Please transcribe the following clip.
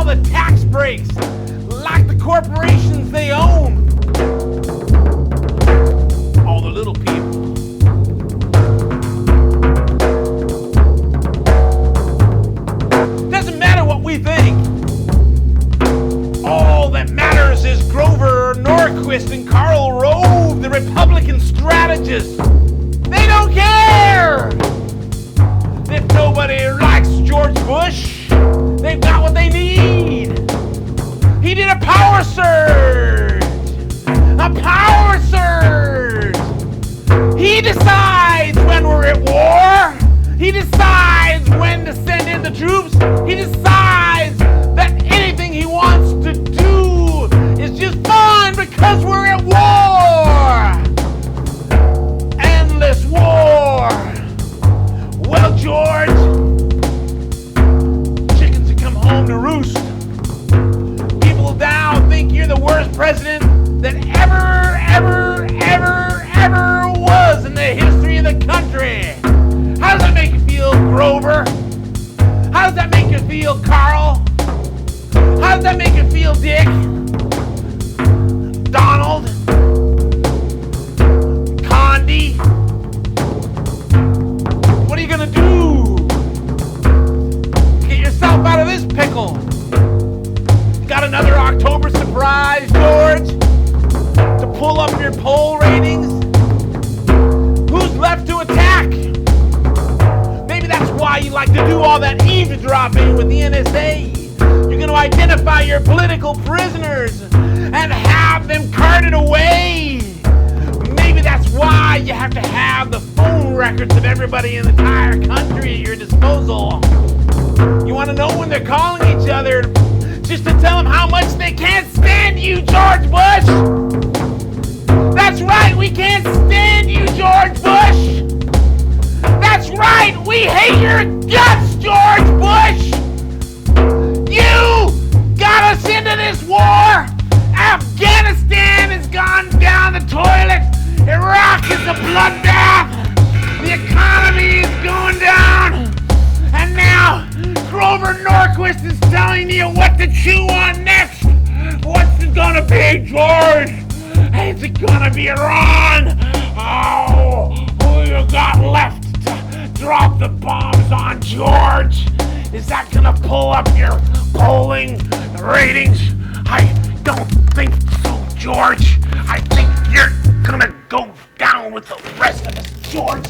all the tax breaks, like the corporations they own. All the little people. Doesn't matter what we think. All that matters is Grover Norquist and Karl Rove, the Republican strategists. They don't care if nobody likes George Bush. They've got what they need. He did a power surge. A power surge. He decides when we're at war. He decides when to send in the troops. He decides that anything he wants to do is just fine because we're at war. Endless war. Well, George, chickens that come home to roost. People now think you're the worst president that ever was in the history of the country. How does that make you feel, Grover? How does that make you feel, Carl? How does that make you feel, Dick? Donald? Condi? What are you gonna do? Get yourself out of this pickle. You got another October surprise, George? To pull up your poll ratings? Who's left to attack? Maybe that's why you like to do all that eavesdropping with the NSA. You're going to identify your political prisoners and have them carted away. Maybe that's why you have to have the phone records of everybody in the entire country at your disposal. You want to know when they're calling each other just to tell them how much they can't stand you, George Bush. That's right, we can't stand you, George Bush. That's right, we hate your guts, George Bush. You got us into this war. Afghanistan has gone down the toilet. Iraq is a bloodbath. The economy is going down. And now Grover Norquist is telling you what to chew on next. What's it gonna be, George? Is it gonna be Iran? Oh, who you got left to drop the bombs on, George? Is that gonna pull up your polling ratings? I don't think so, George. I think you're gonna go down with the rest of us, George.